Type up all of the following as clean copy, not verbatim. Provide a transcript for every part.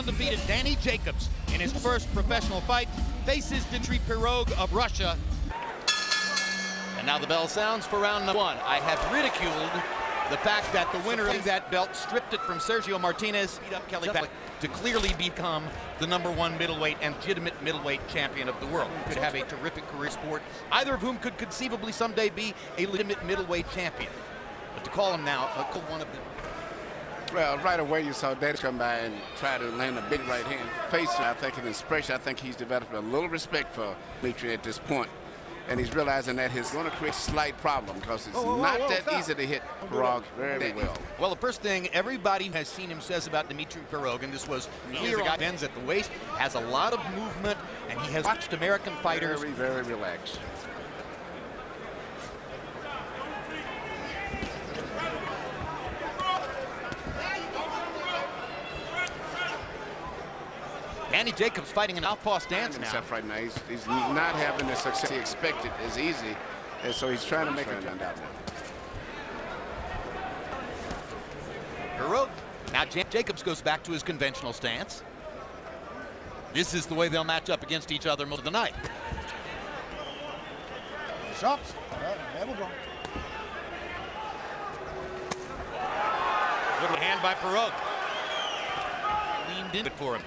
undefeated Danny Jacobs, in his first professional fight, faces Dmitry Pirog of Russia. And now the bell sounds for round one. I have ridiculed the fact that the winner of that belt stripped it from Sergio Martinez, beat up Kelly to clearly become the #1 middleweight and legitimate middleweight champion of the world. Could have a terrific career sport, either of whom could conceivably someday be a legitimate middleweight champion. But to call him now, one of the... Well, right away you saw Danny come by and try to land a big right hand. Face, I think, an expression. I think he's developed a little respect for Dmitry at this point. And he's realizing that he's going to create a slight problem because it's not that easy to hit Pirog very well. Well, the first thing everybody has seen him says about Dmitry Pirog, and this was clear, a guy bends at the waist, has a lot of movement, and he has watched American fighters. Very, very relaxed. Danny Jacobs fighting an outpaw stance now. Right now. He's not having the success he expected as easy, and so he's trying to make it turn out now. Pirog. Now Jacobs goes back to his conventional stance. This is the way they'll match up against each other most of the night. Shots. There we go. Good hand by Pirog. Leaned in it for him.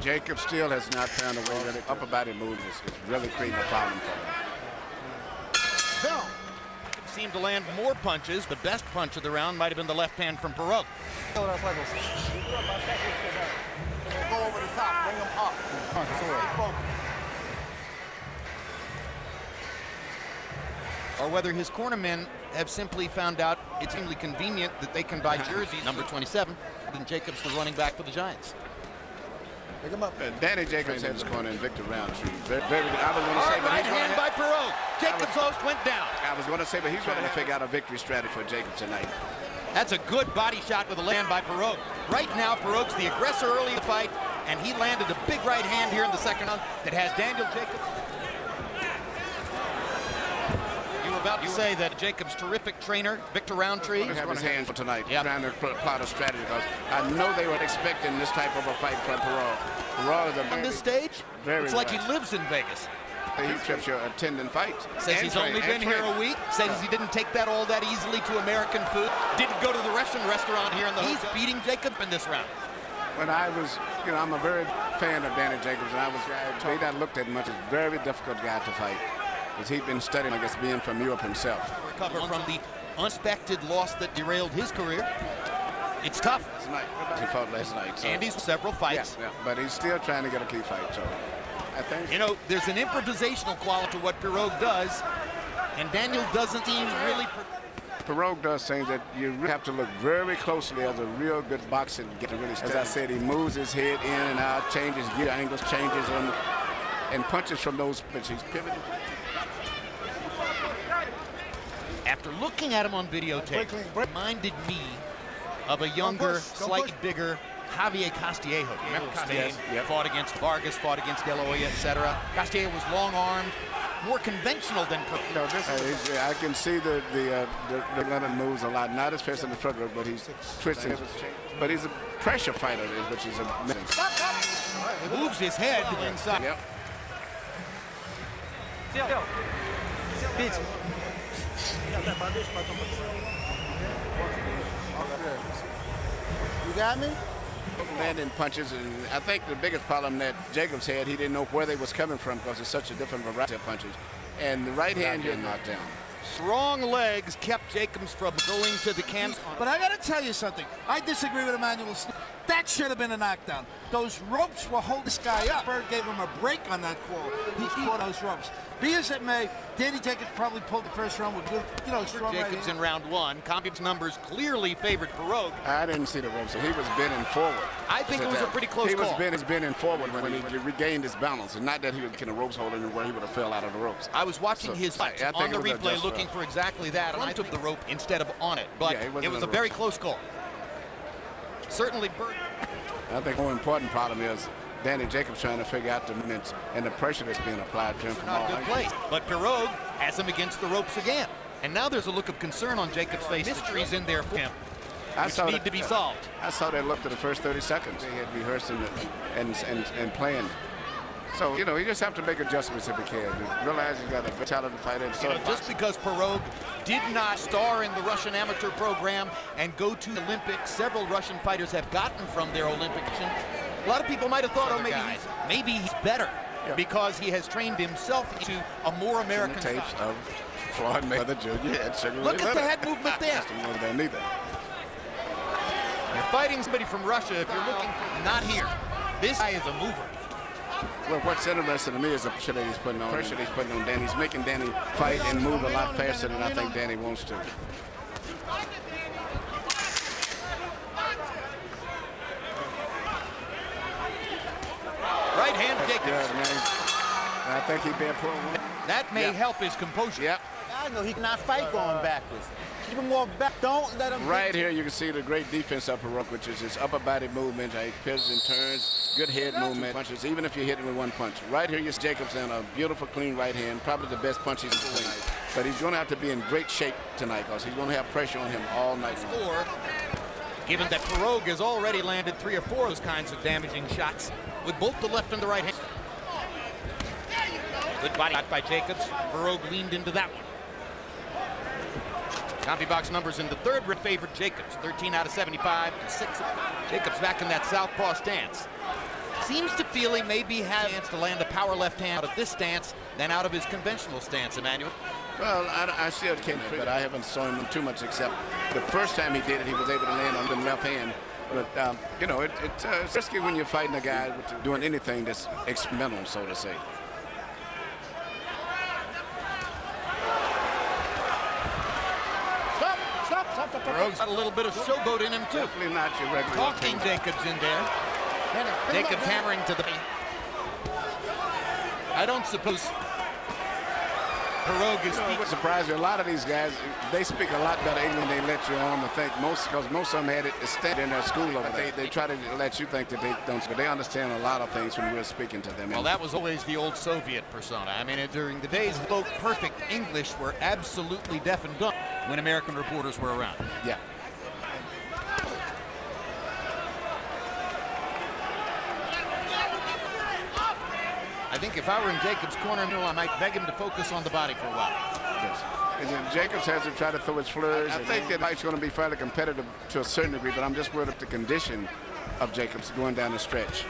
Jacob still has not found a way that the upper body moves is really creating a problem for him. Seemed to land more punches. The best punch of the round might have been the left hand from Pirog. Go over the top, bring him up. Or whether his cornermen have simply found out it's extremely convenient that they can buy jerseys number 27 than Jacobs, the running back for the Giants. Pick him up. Danny Jacobs had his corner in Victor Roundtree. Very good. I was going to say, but right hand by Pirog. Jacobs' host went down. I was going to say, but he's going to figure out a victory strategy for Jacobs tonight. That's a good body shot with a land by Pirog. Right now, Pirog's the aggressor early in the fight, and he landed a big right hand here in the second round that has Daniel Jacobs. You were about to say that Jacobs' terrific trainer, Victor Roundtree, is going to have his hands for tonight, trying to plot a strategy, because I know they were expecting this type of a fight from Pirog. Pirog is on this stage, it's like he lives in Vegas. He trips your attending fights. Says he's only been here a week. Says he didn't take that all that easily to American food. Didn't go to the Russian restaurant here in the He's beating Jacob in this round. When I was, I'm a very fan of Danny Jacobs, and I was told I looked at much as a very difficult guy to fight, because he'd been studying, I guess, being from Europe himself. Recover from the unexpected loss that derailed his career. It's tough. Tonight, he fought last night. So. And he's several fights. Yeah, but he's still trying to get a key fight, so I think. There's an improvisational quality to what Pirog does, and Daniel doesn't seem really... Pirog does things that you have to look very closely as a real good boxer to get to really study. As I said, he moves his head in and out, changes gear angles, changes and punches from those pitches. He's pivoting. After looking at him on videotape, reminded me of a younger, slightly bigger Javier Castillejo. Remember Castillejo? Fought against Vargas, fought against De La Hoya, etc. Castillejo was long-armed, more conventional than Pirog. I can see the Leonard moves a lot, not as fast in the front row, but he's twisting. But he's a pressure fighter, which is amazing. He moves his head inside. Yep. You got me? Landing punches, and I think the biggest problem that Jacobs had, he didn't know where they was coming from because it's such a different variety of punches. And the right hand getting knocked down. Strong legs kept Jacobs from going to the cans. But I got to tell you something. I disagree with Emmanuel. That should have been a knockdown. Those ropes will hold this guy up. Bird gave him a break on that call. He caught those ropes. Be as it may, Danny Jacobs probably pulled the first round with good, strong Jacobs right in round one. Compton's numbers clearly favored Pirog. I didn't see the ropes. He was bending forward. I think it was a pretty close call. He was bending forward when he regained his balance, and not that he was getting a ropes holding where he would have fell out of the ropes. I was watching his fight on the replay looking for exactly that, and I took the rope instead of on it. But it was a very close call. Certainly, Bird. I think the more important problem is Danny Jacobs trying to figure out the movements and the pressure that's being applied to him from all angles. Not a good place, but Pirog has him against the ropes again. And now there's a look of concern on Jacobs' face. Mysteries in there for him. which need to be solved. I saw that look to the first 30 seconds. They had rehearsed and planned. So, you know, you just have to make adjustments if you can. Realize you got a very talented fighter. Just because Pirog did not star in the Russian amateur program and go to the Olympics, several Russian fighters have gotten from their Olympic mission. A lot of people might have thought, oh, maybe he's better because he has trained himself into a more American style. Tapes of Floyd Mayweather Jr. Look at the head movement there. You're fighting somebody from Russia if you're looking for not here. This guy is a mover. Well, what's interesting to me is the pressure that he's putting on. Danny. He's making Danny fight and move a lot faster than I think Danny wants to. Right hand kick. I think he's being put on. That may help his composure. Yep. I know he cannot fight going backwards. Keep him going back. Don't let him. Right here, you can see the great defense of Pirog, which is his upper body movement. He pivots and turns, good head movement, punches, even if you hit him with one punch. Right here, you see Jacobs in a beautiful, clean right hand, probably the best punch he's tonight. But he's going to have to be in great shape tonight because he's going to have pressure on him all night long. Given that Pirog has already landed 3 or 4 of those kinds of damaging shots with both the left and the right hand. Good body shot by Jacobs. Pirog leaned into that one. CompuBox numbers in the third favored Jacobs. 13 out of 75 to 6. Jacobs back in that southpaw stance. Seems to feel he maybe has a chance to land a power left hand out of this stance than out of his conventional stance, Emmanuel. Well, I still can't, but I haven't saw him too much except the first time he did it, he was able to land on the left hand. But, you know, it's risky when you're fighting a guy doing anything that's experimental, so to say. Pirog's got a little bit of showboat in him, too. Definitely not your regular. Talking Jacobs in there. Jacobs hammering to the... I don't suppose Pirog is... It would surprise you. A lot of these guys, they speak a lot better English than they let you on to think. Because most of them had it stand in their school over there. They try to let you think that they don't, but they understand a lot of things when we're speaking to them. Well, that was always the old Soviet persona. I mean, during the days spoke perfect English were absolutely deaf and dumb when American reporters were around. Yeah. I think if I were in Jacobs' corner, I might beg him to focus on the body for a while. Yes. And then Jacobs has to try to throw his flurries. I think that fight's going to be fairly competitive to a certain degree, but I'm just worried about the condition of Jacobs going down the stretch.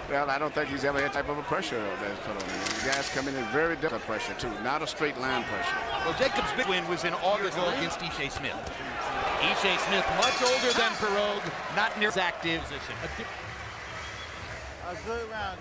Well, I don't think he's ever had type of a pressure that's put on him. The guys come in very different pressure, too, not a straight line pressure. Well, Jacobs' big win was in August against Ishe Smith. Ishe Smith, much older than Pirog, not near as active. A good round.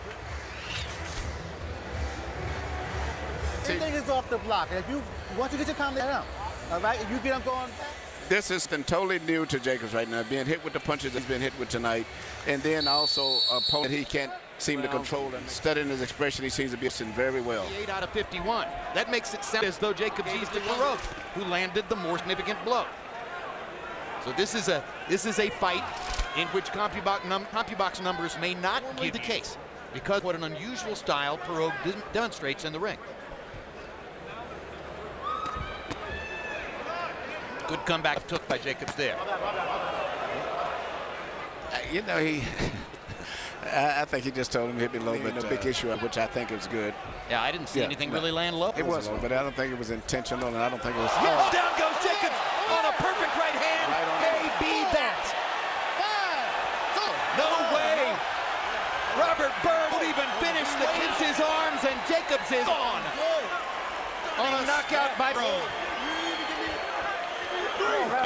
Everything is off the block. If you once you get your combination out, all right, if you get them going back. This is totally new to Jacobs right now, being hit with the punches he's been hit with tonight, and then also a opponent he can't seem to control. And studying his expression, he seems to be listening very well. 8 out of 51. That makes it sound as though Jacobs eased to Pirog, who landed the more significant blow. So this is a fight in which CompuBox numbers may not be the case, because what an unusual style Pirog demonstrates in the ring. Good comeback took by Jacobs there. You know, I think he just told him to hit me low, but a big issue, which I think is good. Yeah, I didn't see anything really land low. It was low, but I don't think it was intentional, and I don't think it was... Yes, down goes Jacobs on a perfect right hand. Maybe that. No way. Robert Byrne won't even finish the kiss his arms, and Jacobs is on a knockout by Pirog.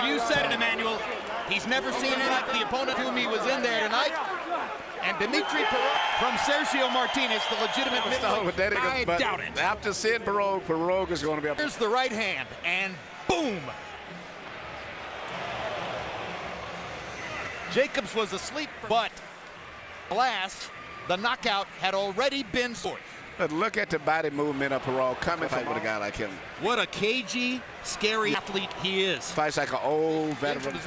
You said it, Emmanuel. He's never seen it like the opponent whom he was in there tonight. And Dmitry Pirog from Sergio Martinez, the legitimate middleweight. I doubt it. After seeing Pirog is going to be up. Here's the right hand, and boom. Jacobs was asleep, but alas, the knockout had already been scored. But look at the body movement of Pirog coming fight with a guy like him. What a cagey, scary athlete he is. Fights like an old veteran.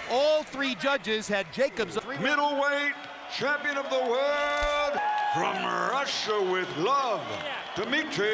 All 3 judges had Jacobs. Middleweight champion of the world from Russia with love, Dmitry